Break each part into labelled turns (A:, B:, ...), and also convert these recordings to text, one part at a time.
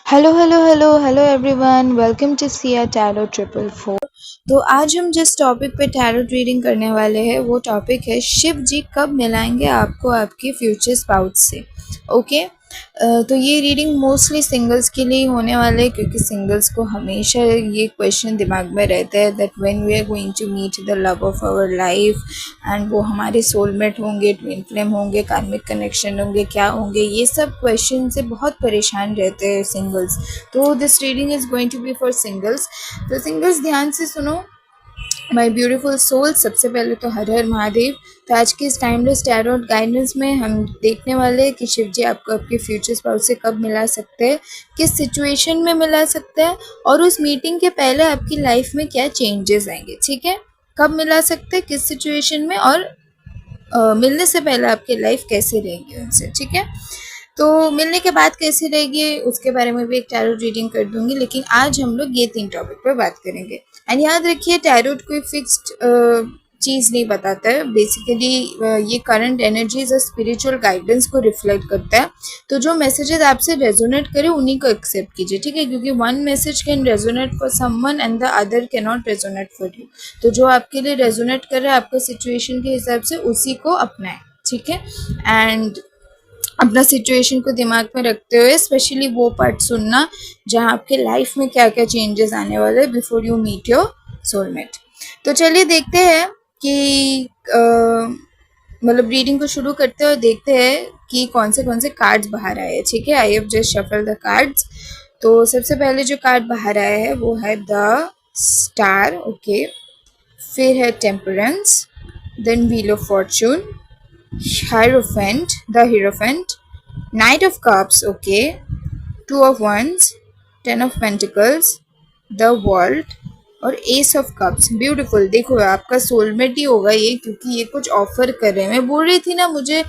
A: Hello hello hello hello everyone, welcome to Siya tarot 444। तो आज हम जिस टॉपिक पे टैरो रीडिंग करने वाले हैं वो टॉपिक है शिव जी कब मिलाएंगे आपको आपके फ्यूचर स्पाउस से। ओके। तो ये रीडिंग मोस्टली सिंगल्स के लिए ही होने वाले है, क्योंकि सिंगल्स को हमेशा ये क्वेश्चन दिमाग में रहता है that when we are going to meet the love of our life and वो हमारे सोलमेट होंगे, ट्विन फ्लेम होंगे, कार्मिक कनेक्शन होंगे, क्या होंगे, ये सब क्वेश्चन से बहुत परेशान रहते हैं सिंगल्स। तो this reading is going to be for singles. तो सिंगल्स ध्यान से सुनो माय ब्यूटीफुल सोल। सबसे पहले तो हर हर महादेव। तो आज के इस टाइमलेस टैरोट गाइडेंस में हम देखने वाले हैं कि शिव जी आपको आपके फ्यूचर स्पाउस से कब मिला सकते हैं, किस सिचुएशन में मिला सकते हैं, और उस मीटिंग के पहले आपकी लाइफ में क्या चेंजेस आएंगे। ठीक है, कब मिला सकते हैं, किस सिचुएशन में, और मिलने से पहले आपकी लाइफ कैसे रहेगी उनसे। ठीक है, तो मिलने के बाद कैसी रहेगी उसके बारे में भी एक टैरोट रीडिंग कर दूंगी, लेकिन आज हम लोग ये 3 टॉपिक पर बात करेंगे। एंड याद रखिए, टैरोट कोई फिक्स्ड चीज़ नहीं बताता है। बेसिकली ये करंट एनर्जीज और स्पिरिचुअल गाइडेंस को रिफ्लेक्ट करता है। तो जो मैसेजेस आपसे रेजोनेट करे उन्हीं को एक्सेप्ट कीजिए। ठीक है, क्योंकि one message can resonate for someone and the other can not resonate for you. तो जो आपके लिए रेजोनेट कर रहा है आपका सिचुएशन के हिसाब से, उसी को अपनाएं। ठीक है, एंड अपना सिचुएशन को दिमाग में रखते हुए स्पेशली वो पार्ट सुनना जहाँ आपके लाइफ में क्या क्या चेंजेस आने वाले हैं before you meet your soulmate. तो चलिए देखते हैं कि मतलब रीडिंग को शुरू करते हैं और देखते हैं कि कौन से कार्ड्स बाहर आए हैं। ठीक है, I have just shuffle the cards. तो सबसे पहले जो कार्ड बाहर आया है वो है द स्टार। ओके, फिर है temperance, then wheel of fortune, Hierophant, the Hierophant, Knight of Cups, okay, Two of Wands, Ten of Pentacles, the World और एस ऑफ कप्स। ब्यूटीफुल। देखो आपका सोलमेट ही होगा ये, क्योंकि ये कुछ ऑफर कर रहे हैं। मैं बोल रही थी ना, मुझे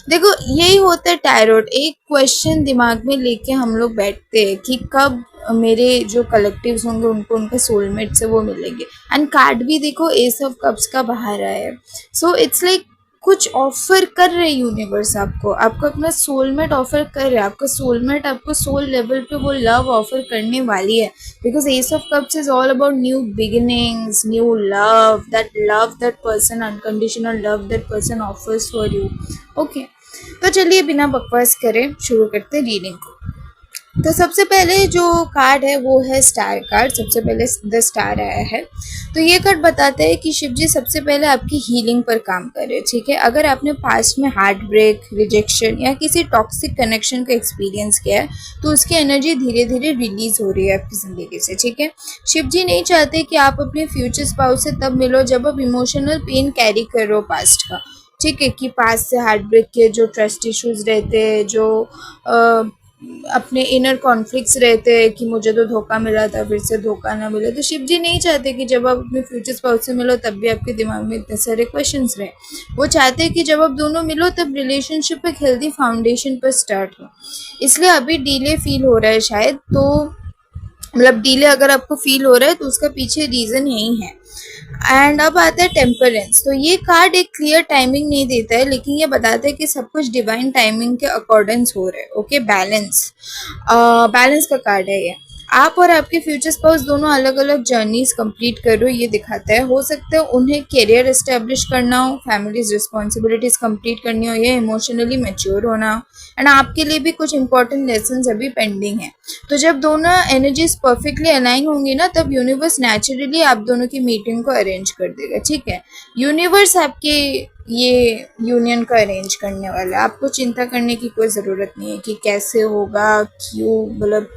A: देखो यही होता है टैरोट, एक क्वेश्चन दिमाग में लेके हम लोग बैठते हैं कि कब मेरे जो कलेक्टिव्स होंगे उनको उनके सोलमेट से वो मिलेंगे। एंड कार्ड भी देखो एस ऑफ कप्स का बाहर आया है। सो इट्स लाइक कुछ ऑफर कर रहे यूनिवर्स आपको, आपका अपना सोलमेट ऑफर कर रहा है। आपका सोलमेट आपको सोल लेवल पे वो लव ऑफर करने वाली है, because S of cups is all about new beginnings, new love that person, unconditional love that person offers for you. Okay, तो चलिए बिना बकवास करे शुरू करते रीडिंग को। तो सबसे पहले जो कार्ड है वो है स्टार कार्ड। सबसे पहले द स्टार आया है। तो ये कार्ड बताता है कि शिव जी सबसे पहले आपकी हीलिंग पर काम कर रहे हैं। ठीक है, अगर आपने पास्ट में हार्ट ब्रेक, रिजेक्शन या किसी टॉक्सिक कनेक्शन का एक्सपीरियंस किया है तो उसकी एनर्जी धीरे धीरे रिलीज हो रही है आपकी ज़िंदगी से। ठीक है, शिव जी नहीं चाहते कि आप अपने फ्यूचर स्पाउस से तब मिलो जब आप इमोशनल पेन कैरी कर रहे हो पास्ट का। ठीक है, कि पास्ट से हार्ट ब्रेक के जो ट्रस्ट इश्यूज रहते हैं, जो अपने इनर कॉन्फ्लिक्ट्स रहते हैं कि मुझे तो धोखा मिला था, फिर से धोखा ना मिले। तो शिव जी नहीं चाहते कि जब आप अपने फ्यूचर स्पाउस से मिलो तब भी आपके दिमाग में इतने सारे क्वेश्चंस रहे। वो चाहते हैं कि जब आप दोनों मिलो तब रिलेशनशिप एक हेल्दी फाउंडेशन पर स्टार्ट हो। इसलिए अभी डिले फील हो रहा है शायद, तो मतलब डिले अगर आपको फील हो रहा है तो उसका पीछे रीज़न यही है। एंड अब आता है टेम्परेंस। तो ये कार्ड एक क्लियर टाइमिंग नहीं देता है, लेकिन ये बताता है कि सब कुछ डिवाइन टाइमिंग के अकॉर्डेंस हो रहा है। ओके, बैलेंस का कार्ड है ये। आप और आपके फ्यूचर स्पाउस दोनों अलग अलग जर्नीज कंप्लीट कर रहे हो, ये दिखाता है। हो सकता है उन्हें करियर एस्टेब्लिश करना हो, फैमिलीज रिस्पॉन्सिबिलिटीज कंप्लीट करनी हो, या इमोशनली मैच्योर होना हो। एंड आपके लिए भी कुछ इंपॉर्टेंट लेसन अभी पेंडिंग है। तो जब दोनों एनर्जीज परफेक्टली अलाइन होंगी ना, तब यूनिवर्स नेचुरली आप दोनों की मीटिंग को अरेंज कर देगा। ठीक है, यूनिवर्स आपके ये यूनियन को अरेंज करने वाला है। आपको चिंता करने की कोई ज़रूरत नहीं है कि कैसे होगा, क्यों, मतलब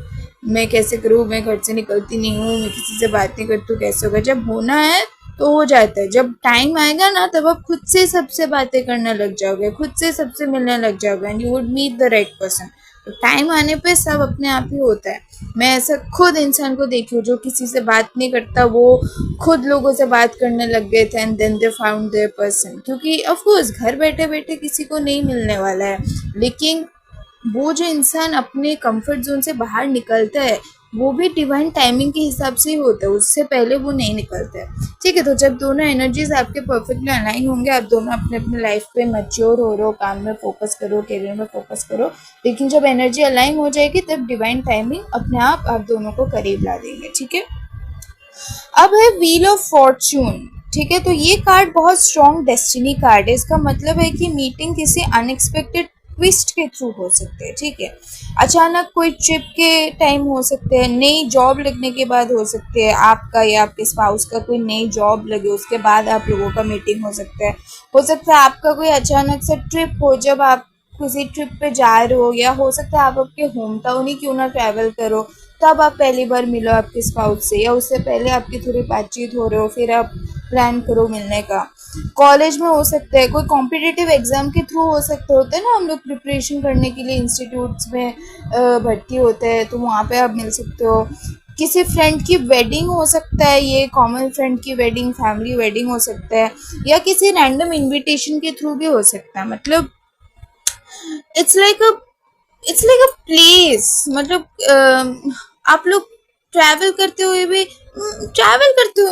A: मैं कैसे करूँ, मैं घर से निकलती नहीं हूँ, मैं किसी से बात नहीं करती हूँ, कैसे होगा। जब होना है तो हो जाता है। जब टाइम आएगा ना तब आप खुद से सबसे बातें करने लग जाओगे, खुद से सबसे मिलने लग जाओगे, and you would meet the right person. तो टाइम आने पे सब अपने आप ही होता है। मैं ऐसा खुद इंसान को देखी हूँ जो किसी से बात नहीं करता, वो खुद लोगों से बात करने लग गए थे, and then they found their person. क्योंकि ऑफ कोर्स घर बैठे बैठे किसी को नहीं मिलने वाला है, लेकिन वो जो इंसान अपने कंफर्ट जोन से बाहर निकलता है वो भी डिवाइन टाइमिंग के हिसाब से ही होता है, उससे पहले वो नहीं निकलता है। ठीक है, तो जब दोनों एनर्जीज आपके परफेक्टली अलाइन होंगे, आप दोनों अपने अपने लाइफ पे मैच्योर हो रहे हो, काम में फोकस करो, करियर में फोकस करो, लेकिन जब एनर्जी अलाइन हो जाएगी तब डिवाइन टाइमिंग अपने आप दोनों को करीब ला देंगे। ठीक है, अब है व्हील ऑफ फॉर्च्यून। ठीक है, तो ये कार्ड बहुत स्ट्रॉन्ग डेस्टिनी कार्ड है। इसका मतलब है कि मीटिंग किसी अनएक्सपेक्टेड ट्विस्ट के थ्रू हो सकते हैं। ठीक है, अचानक कोई ट्रिप के टाइम हो सकते हैं, नई जॉब लगने के बाद हो सकते हैं, आपका या आपके स्पाउस का कोई नई जॉब लगे उसके बाद आप लोगों का मीटिंग हो सकता है आपका कोई अचानक से ट्रिप हो, जब आप किसी ट्रिप पे जा रहे हो, या हो सकता है आप आपके होम टाउन ही क्यों ना ट्रैवल करो, तब आप पहली बार मिलो आपके स्पाउस से, या उससे पहले आपकी थोड़ी बातचीत हो रहे हो, फिर आप प्लान करो मिलने का। कॉलेज में हो सकता है, कोई कॉम्पिटिटिव एग्जाम के थ्रू हो सकते होते हैं ना, हम लोग प्रिपरेशन करने के लिए इंस्टीट्यूट्स में भर्ती होते हैं, तो वहाँ पे आप मिल सकते हो। किसी फ्रेंड की वेडिंग हो सकता है, ये कॉमन फ्रेंड की वेडिंग, फैमिली वेडिंग हो सकता है, या किसी रैंडम इनविटेशन के थ्रू भी हो सकता है। मतलब it's like a it's like a place, मतलब आप लोग ट्रैवल करते हुए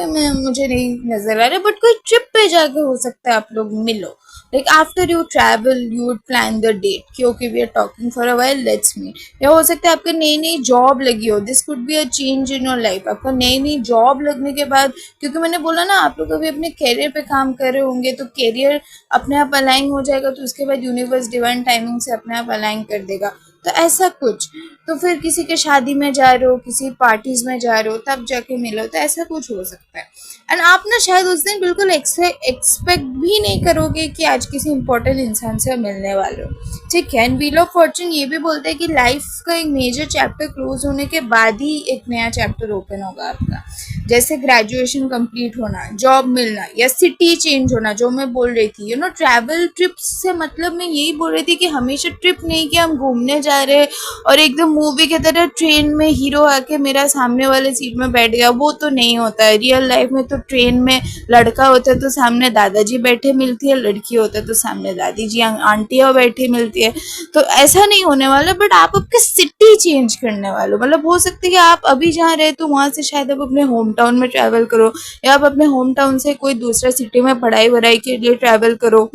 A: मैं मुझे नहीं नजर आ रहा, बट कोई ट्रिप पे जाके हो सकता है आप लोग मिलो, like after you travel you would plan the date कि okay we are talking for a while, let's meet. या हो सकता है आपका नई नई जॉब लगी हो, this could be a change in your life. आपका नई नई जॉब लगने के बाद, क्योंकि मैंने बोला ना आप लोग अभी अपने करियर पे काम कर रहे होंगे, तो करियर अपने आप अलाइन हो जाएगा, तो उसके बाद यूनिवर्स डिवाइन टाइमिंग से अपने आप अलाइन कर देगा। तो ऐसा कुछ, तो फिर किसी के शादी में जा रहे हो, किसी पार्टीज में जा रहे हो, तब जाके मिलो, तो ऐसा कुछ हो सकता है। एंड आप ना शायद उस दिन बिल्कुल एक्सपेक्ट भी नहीं करोगे कि आज किसी इंपॉर्टेंट इंसान से मिलने वाले हो। ठीक है, एंड व्हील ऑफ फॉर्चून ये भी बोलते हैं कि लाइफ का एक मेजर चैप्टर क्लोज होने के बाद ही एक नया चैप्टर ओपन होगा आपका, जैसे ग्रेजुएशन कंप्लीट होना, जॉब मिलना, या सिटी चेंज होना, जो मैं बोल रही थी। ट्रैवल ट्रिप्स से मतलब मैं यही बोल रही थी कि हमेशा ट्रिप नहीं कि हम घूमने जा रहे हैं और एकदम मूवी की तरह ट्रेन में हीरो आके मेरा सामने वाले सीट में बैठ गया, वो तो नहीं होता है। रियल लाइफ में तो ट्रेन में लड़का होता है तो सामने दादाजी बैठे मिलती है, लड़की होता है तो सामने दादी जी आंटियाँ बैठी मिलती है। तो ऐसा नहीं होने वाला, बट आप आपके सिटी चेंज करने वाले हो। मतलब हो सकता है कि आप अभी जहाँ रहे तो वहाँ से शायद आप अपने होम टाउन में ट्रैवल करो, या आप अपने होम टाउन से कोई दूसरा सिटी में पढ़ाई वढ़ाई के लिए ट्रैवल करो,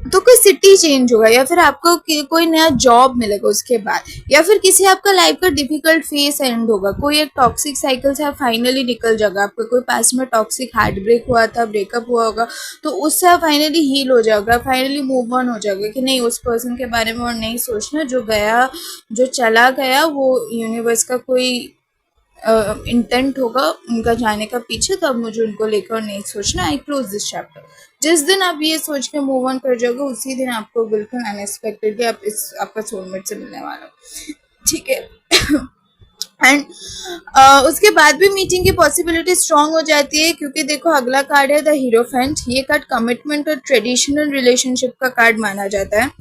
A: तो कोई सिटी चेंज होगा, या फिर आपको कोई नया जॉब मिलेगा उसके बाद, या फिर किसी आपका लाइफ का डिफिकल्ट फेस एंड होगा, कोई एक टॉक्सिक साइकिल से आप फाइनली निकल जाएगा। आपका कोई पास में टॉक्सिक हार्ट ब्रेक हुआ था, ब्रेकअप हुआ होगा, तो उससे आप फाइनली हील हो जाओगे, फाइनली मूव ऑन हो जाओगे कि नहीं, उस पर्सन के बारे में और नहीं सोचना, जो चला गया वो यूनिवर्स का कोई इंटेंट होगा उनका जाने का पीछे, तो अब मुझे उनको लेकर नहीं सोचना, आई क्लोज दिस चैप्टर। जिस दिन आप ये सोच के मूव ऑन कर जाओगे उसी दिन आपको बिल्कुल अनएक्सपेक्टेडली आपका सोलमेट से मिलने वाला हो। ठीक है एंड उसके बाद भी मीटिंग की पॉसिबिलिटी स्ट्रांग हो जाती है, क्योंकि देखो अगला कार्ड है द हीरोफेंट। ये कार्ड कमिटमेंट और ट्रेडिशनल रिलेशनशिप का कार्ड माना जाता है।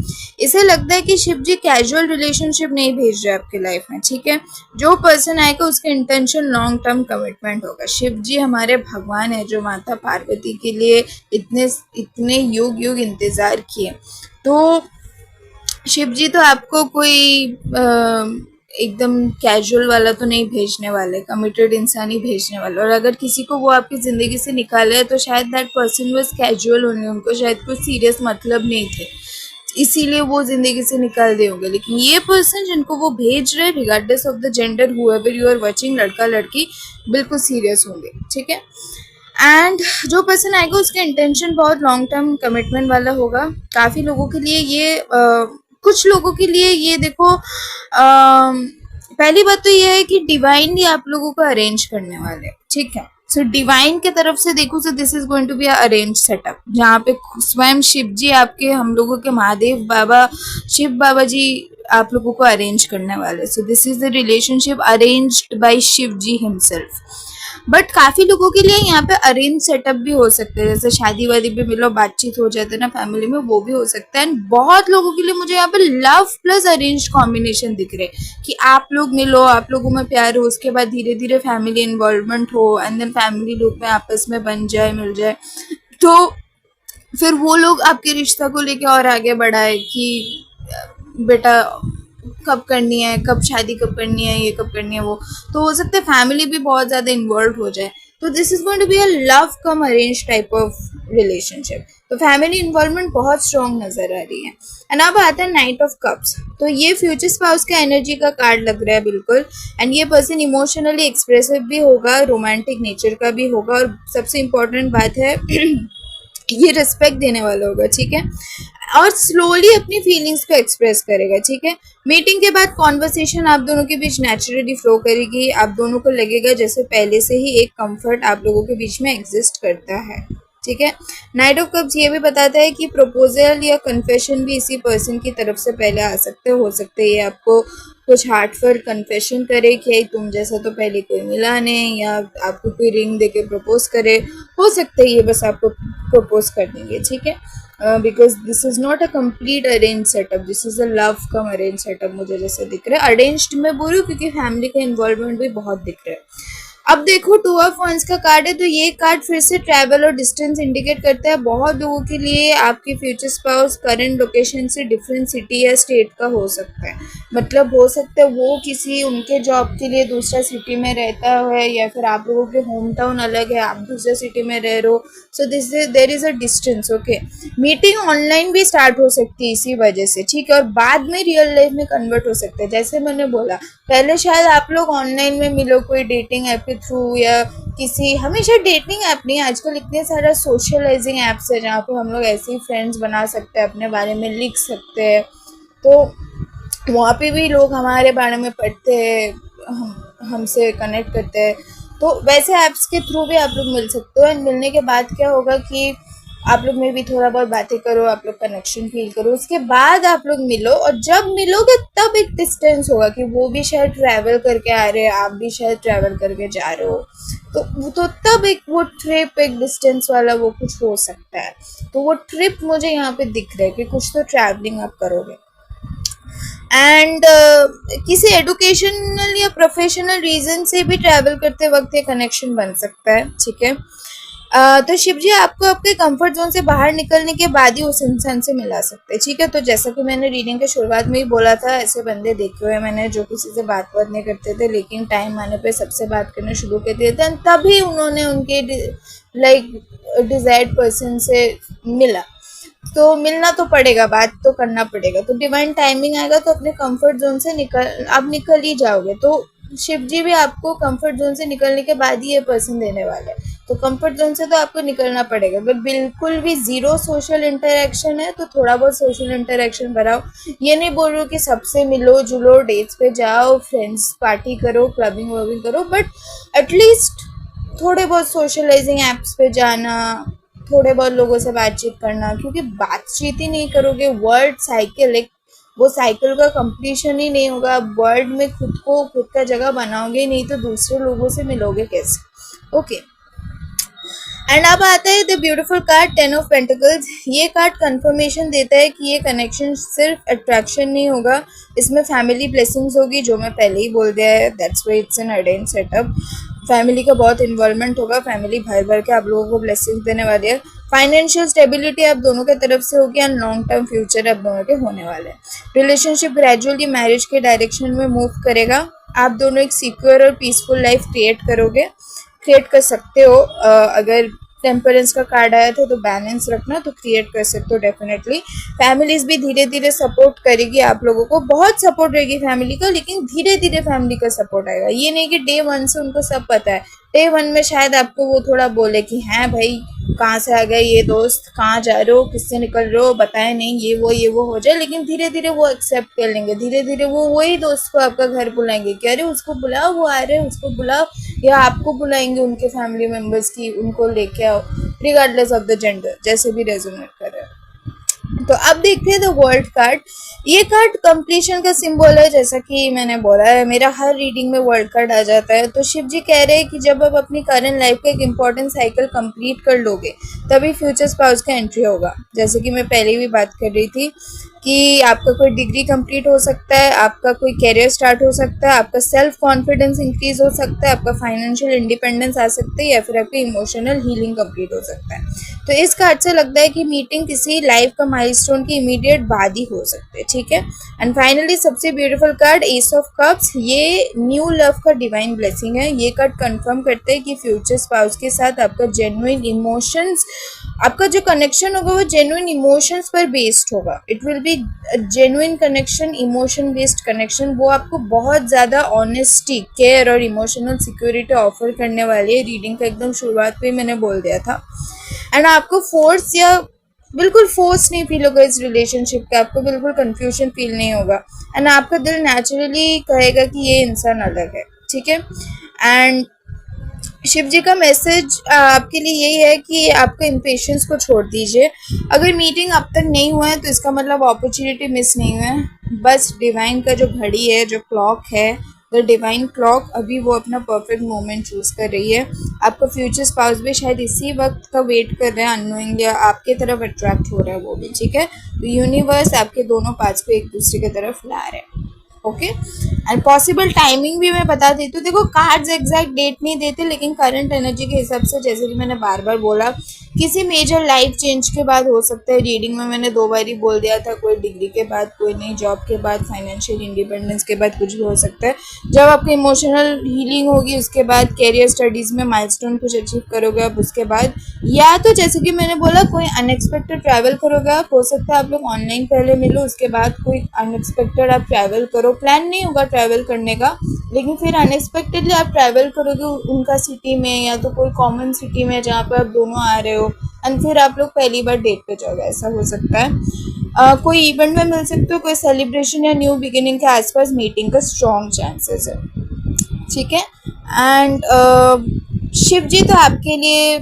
A: इसे लगता है कि शिव जी कैजुअल रिलेशनशिप नहीं भेज रहे आपकी लाइफ में। ठीक है, जो पर्सन आएगा उसका इंटेंशन लॉन्ग टर्म कमिटमेंट होगा। शिव जी हमारे भगवान है जो माता पार्वती के लिए इतने इतने युग युग इंतजार किए, तो शिव जी तो आपको कोई एकदम कैजुअल वाला तो नहीं भेजने वाले, कमिटेड इंसान ही भेजने वाले। और अगर किसी को वो आपकी ज़िंदगी से निकाले तो शायद दैट पर्सन वाज कैजुअल होंगे, उनको शायद कोई सीरियस मतलब नहीं थे, इसीलिए वो ज़िंदगी से निकाल दिए होंगे। लेकिन ये पर्सन जिनको वो भेज रहे, regardless of the gender whoever you are watching, लड़का लड़की, बिल्कुल सीरियस होंगे। ठीक है, एंड जो पर्सन आएगा उसका इंटेंशन बहुत लॉन्ग टर्म कमिटमेंट वाला होगा। काफ़ी लोगों के लिए ये कुछ लोगों के लिए ये देखो, पहली बात तो ये है कि डिवाइन ही आप लोगों को अरेंज करने वाले। ठीक है, सो डिवाइन के तरफ से देखो, so this is going to be arrange setup, जहाँ पे स्वयं शिव जी आपके, हम लोगों के महादेव बाबा, शिव बाबा जी आप लोगों को अरेंज करने वाले। So this is the relationship arranged by Shiv ji himself. But काफी लोगों के लिए यहाँ पे अरेंज सेटअप भी हो सकते हैं, जैसे शादी वादी भी मिलो, बातचीत हो जाते हैं ना फैमिली में, वो भी हो सकता है। एंड बहुत लोगों के लिए मुझे यहाँ पे लव प्लस अरेंज कॉम्बिनेशन दिख रहे हैं कि आप लोग मिलो, आप लोगों में प्यार हो, उसके बाद धीरे धीरे फैमिली इन्वॉल्वमेंट हो, एंड देन फैमिली लोग में आपस में बन जाए, मिल जाए, तो फिर वो लोग आपके रिश्ता को लेके और आगे बढ़ाए कि बेटा कब करनी है, कब शादी कब करनी है, ये कब करनी है वो, तो हो सकता है फैमिली भी बहुत ज़्यादा इन्वॉल्व हो जाए। तो this is going to be a love cum arrange type of relationship. तो फैमिली इन्वॉल्वमेंट बहुत स्ट्रॉन्ग नजर आ रही है। एंड अब आता है नाइट ऑफ कप्स। तो ये फ्यूचर स्पाउस का एनर्जी का कार्ड लग रहा है बिल्कुल। एंड ये पर्सन इमोशनली एक्सप्रेसिव भी होगा, रोमांटिक नेचर का भी होगा, और सबसे इम्पोर्टेंट बात है ये रिस्पेक्ट देने वाला होगा, ठीक है, और स्लोली अपनी फीलिंग्स को एक्सप्रेस करेगा, ठीक है। मीटिंग के बाद कॉन्वर्सेशन आप दोनों के बीच नेचुरली फ्लो करेगी। आप दोनों को लगेगा जैसे पहले से ही एक कंफर्ट आप लोगों के बीच में एग्जिस्ट करता है, ठीक है। नाइट ऑफ कप्स ये भी बताता है कि प्रपोजल या कन्फेशन भी इसी पर्सन की तरफ से पहले आ सकते हो सकते हैं ये आपको कुछ हार्टफुल कन्फेशन करे कि तुम जैसा तो पहले कोई मिला नहीं, या आपको कोई रिंग देके प्रपोज करे, हो सकता है ये बस आपको प्रपोज कर देंगे, ठीक है। Because this is not a complete arrange setup, this is a love cum arrange setup मुझे जैसे दिख रहा है। अरेंज्ड मैं बोल रही हूँ क्योंकि फैमिली का इन्वॉल्वमेंट भी बहुत दिख रहा है। अब देखो टू ऑफ वंस का कार्ड है, तो ये कार्ड फिर से ट्रैवल और डिस्टेंस इंडिकेट करता है। बहुत लोगों के लिए आपकी फ्यूचर स्पाउस करंट लोकेशन से डिफरेंट सिटी या स्टेट का हो सकता है। मतलब हो सकता है वो किसी उनके जॉब के लिए दूसरा सिटी में रहता है, या फिर आप लोगों के होम टाउन अलग है, आप दूसरे सिटी में रह रहे हो। So this there is a distance, okay. Meeting online भी स्टार्ट हो सकती है इसी वजह से, ठीक है, और बाद में रियल लाइफ में कन्वर्ट हो सकते हैं। जैसे मैंने बोला पहले शायद आप लोग ऑनलाइन में मिलो कोई डेटिंग ऐप के थ्रू, या किसी, हमेशा डेटिंग ऐप नहीं, आजकल इतने सारा सोशलाइजिंग ऐप्स है जहाँ पे हम लोग ऐसे ही फ्रेंड्स बना सकते हैं, अपने बारे में लिख सकते हैं। तो वहाँ पे भी लोग हमारे बारे में पढ़ते हैं, हमसे कनेक्ट करते हैं। तो वैसे ऐप्स के थ्रू भी आप लोग मिल सकते हो। एंड मिलने के बाद क्या होगा कि आप लोग में भी थोड़ा बहुत बातें करो, आप लोग कनेक्शन फील करो, उसके बाद आप लोग मिलो, और जब मिलोगे तब एक डिस्टेंस होगा कि वो भी शायद ट्रैवल करके आ रहे हैं, आप भी शायद ट्रैवल करके जा रहे हो। तो तब एक वो ट्रिप, एक डिस्टेंस वाला वो कुछ हो सकता है। तो वो ट्रिप मुझे यहाँ पे दिख रहा है कि कुछ तो ट्रैवलिंग आप करोगे। एंड किसी एडुकेशनल या प्रोफेशनल रीजन से भी ट्रैवल करते वक्त ये कनेक्शन बन सकता है, ठीक है। तो शिव जी आपको आपके कंफर्ट जोन से बाहर निकलने के बाद ही उस इंसान से मिला सकते हैं, ठीक है। तो जैसा कि मैंने रीडिंग के शुरुआत में ही बोला था, ऐसे बंदे देखे हुए मैंने जो किसी से बात नहीं करते थे, लेकिन टाइम आने पे सबसे बात करना शुरू कर दिए थे, तभी उन्होंने उनके लाइक डिजायर्ड पर्सन से मिला। तो मिलना तो पड़ेगा, बात तो करना पड़ेगा। तो डिवाइन टाइमिंग आएगा तो अपने कंफर्ट जोन से आप निकल ही जाओगे। तो शिव जी भी आपको कंफर्ट जोन से निकलने के बाद ही ये पर्सन देने वाले हैं। तो कंफर्ट जोन से तो आपको निकलना पड़ेगा। बट बिल्कुल भी जीरो सोशल इंटरेक्शन है तो थोड़ा बहुत सोशल इंटरेक्शन बढ़ाओ। ये नहीं बोल रही हूँ कि सबसे मिलो जुलो, डेट्स पे जाओ, फ्रेंड्स पार्टी करो, क्लबिंग वबिंग करो, बट एटलीस्ट थोड़े बहुत सोशलाइजिंग एप्स पे जाना, थोड़े बहुत लोगों से बातचीत करना, क्योंकि बातचीत ही नहीं करोगे, वर्ल्ड साइकिल, एक वो साइकिल का कंप्लीशन ही नहीं होगा। वर्ल्ड में खुद का जगह बनाओगे नहीं तो दूसरे लोगों से मिलोगे कैसे, ओके। एंड अब आता है the beautiful card 10 of pentacles. ये कार्ड कंफर्मेशन देता है कि ये कनेक्शन सिर्फ अट्रैक्शन नहीं होगा, इसमें फैमिली ब्लेसिंग्स होगी, जो मैं पहले ही बोल दिया है, that's why it's an arrange setup. Family का बहुत इन्वॉल्वमेंट होगा, फैमिली भर भर के आप लोगों को ब्लेसिंग्स देने वाली है। फाइनेंशियल स्टेबिलिटी आप दोनों के तरफ से होगी, एंड लॉन्ग टर्म फ्यूचर आप दोनों के होने वाले हैं। रिलेशनशिप ग्रेजुअली मैरिज के डायरेक्शन में मूव करेगा। आप दोनों एक सिक्योर और पीसफुल लाइफ क्रिएट कर सकते हो। अगर टेम्परेंस का कार्ड आया था तो बैलेंस रखना, तो क्रिएट कर सकते हो डेफिनेटली। फैमिलीज भी धीरे धीरे सपोर्ट करेगी आप लोगों को, बहुत सपोर्ट रहेगी फैमिली का, लेकिन धीरे धीरे फैमिली का सपोर्ट आएगा। ये नहीं कि डे वन से उनको सब पता है। डे वन में शायद आपको वो थोड़ा बोले कि हैं भाई कहाँ से आ गए ये दोस्त, कहाँ जा रहे हो, किससे निकल रहे हो, बताए नहीं, ये वो हो जाए, लेकिन धीरे धीरे वो एक्सेप्ट कर लेंगे। धीरे धीरे वो वही दोस्त को आपका घर बुलाएंगे कि अरे उसको बुलाओ, वो आ रहे हैं, उसको बुलाओ, या आपको बुलाएंगे उनके फैमिली मेम्बर्स की, उनको लेके आओ, रिगार्डलेस ऑफ द जेंडर, जैसे भी रेजोनेट कर रहे हो। तो अब देखते हैं द वर्ल्ड कार्ड। ये कार्ड कंप्लीशन का सिंबल है, जैसा कि मैंने बोला है, मेरा हर रीडिंग में वर्ल्ड कार्ड आ जाता है। तो शिव जी कह रहे हैं कि जब आप अपनी करंट लाइफ का एक इम्पॉर्टेंट साइकिल कंप्लीट कर लोगे तभी फ्यूचर स्पाउस का एंट्री होगा। जैसे कि मैं पहले भी बात कर रही थी कि आपका कोई डिग्री कंप्लीट हो सकता है, आपका कोई करियर स्टार्ट हो सकता है, आपका सेल्फ कॉन्फिडेंस इंक्रीज हो सकता है, आपका फाइनेंशियल इंडिपेंडेंस आ सकता है, या फिर आपकी इमोशनल हीलिंग कंप्लीट हो सकता है। तो इस कार्ड से लगता है कि मीटिंग किसी लाइफ का माइलस्टोन की इमीडिएट बाद ही हो सकते हैं, ठीक है। एंड फाइनली सबसे beautiful card S of cups, ये न्यू लव का डिवाइन ब्लेसिंग है। ये कार्ड कंफर्म करते हैं कि फ्यूचर स्पाउस के साथ आपका जेन्युइन इमोशंस, आपका जो कनेक्शन होगा वो जेन्युइन इमोशंस पर बेस्ड होगा। It will be genuine connection, emotion based connection. वो आपको बहुत ज़्यादा ऑनेस्टी, केयर और इमोशनल सिक्योरिटी ऑफर करने वाली है। रीडिंग का एकदम शुरुआत पे ही मैंने बोल दिया था। एंड आपको फोर्स या बिल्कुल फोर्स नहीं फील होगा इस रिलेशनशिप का, आपको बिल्कुल कंफ्यूजन फील नहीं होगा। एंड आपका दिल नेचुरली कहेगा कि ये इंसान अलग है, ठीक है। एंड शिव जी का मैसेज आपके लिए यही है कि आपका इम्पेशंस को छोड़ दीजिए। अगर मीटिंग अब तक नहीं हुआ है तो इसका मतलब अपॉर्चुनिटी मिस नहीं हुआ है। बस डिवाइन का जो घड़ी है, जो क्लॉक है, द डिवाइन क्लॉक, अभी वो अपना परफेक्ट मोमेंट चूज कर रही है। आपका फ्यूचर स्पाउस भी शायद इसी वक्त का वेट कर रहे हैं, अननोइंगली आपके तरफ अट्रैक्ट हो रहा है वो भी, ठीक है। तो यूनिवर्स आपके दोनों पार्ट्स को एक दूसरे की तरफ ला रहे हैं, ओके। एंड पॉसिबल टाइमिंग भी मैं बता देती हूँ। देखो कार्ड्स एग्जैक्ट डेट नहीं देते, लेकिन करंट एनर्जी के हिसाब से, जैसे कि मैंने बार बार बोला, किसी मेजर लाइफ चेंज के बाद हो सकता है। रीडिंग में मैंने 2 बार ही बोल दिया था, कोई डिग्री के बाद, कोई नई जॉब के बाद, फाइनेंशियल इंडिपेंडेंस के बाद, कुछ भी हो सकता है। जब आपकी इमोशनल हीलिंग होगी उसके बाद, कैरियर स्टडीज़ में माइलस्टोन कुछ अचीव करोगे आप उसके बाद, या तो जैसे कि मैंने बोला कोई अनएक्सपेक्टेड ट्रैवल करोगे आप। हो सकता है आप लोग ऑनलाइन पहले मिलो, उसके बाद कोई अनएक्सपेक्टेड आप ट्रैवल करो। प्लान नहीं होगा ट्रैवल करने का, लेकिन फिर अनएक्सपेक्टेडली आप ट्रैवल करोगे उनका सिटी में, या तो कोई कॉमन सिटी में जहाँ पे आप दोनों आ रहे हो, एंड फिर आप लोग पहली बार डेट पे जाओगे, ऐसा हो सकता है। कोई इवेंट में मिल सकते हो, कोई सेलिब्रेशन या न्यू बिगिनिंग के आसपास मीटिंग का स्ट्रॉन्ग चांसेस है, ठीक है। एंड शिव जी तो आपके लिए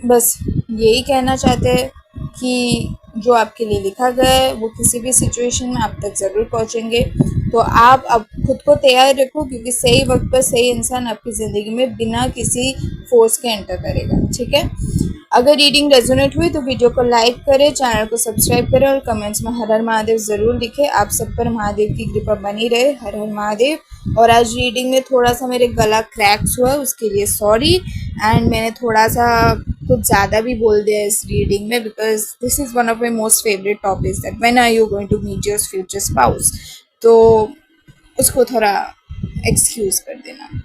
A: बस यही कहना चाहते हैं कि जो आपके लिए लिखा गया है वो किसी भी सिचुएशन में आप तक ज़रूर पहुंचेंगे। तो आप अब खुद को तैयार रखो, क्योंकि सही वक्त पर सही इंसान आपकी ज़िंदगी में बिना किसी फोर्स के एंटर करेगा, ठीक है। अगर रीडिंग रेजोनेट हुई तो वीडियो को लाइक करें, चैनल को सब्सक्राइब करें और कमेंट्स में हर हर महादेव ज़रूर लिखें। आप सब पर महादेव की कृपा बनी रहे। हर हर महादेव। और आज रीडिंग में थोड़ा सा मेरे गला क्रैक्स हुआ, उसके लिए सॉरी। एंड मैंने थोड़ा सा कुछ ज़्यादा भी बोल दिया इस रीडिंग में, because this is one of my most favourite topics, that when are you going to meet your future spouse. तो उसको थोड़ा एक्सक्यूज़ कर देना।